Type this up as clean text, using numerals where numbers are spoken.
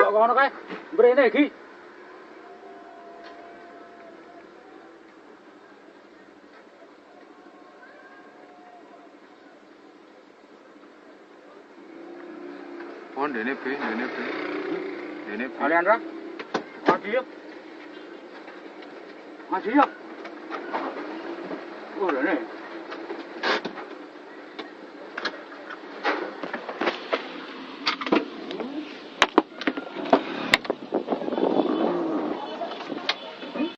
delok kono kae. Mrene iki. Oh, dene P. Aliandra. Maju yuk. Maju yuk. Oh, dene.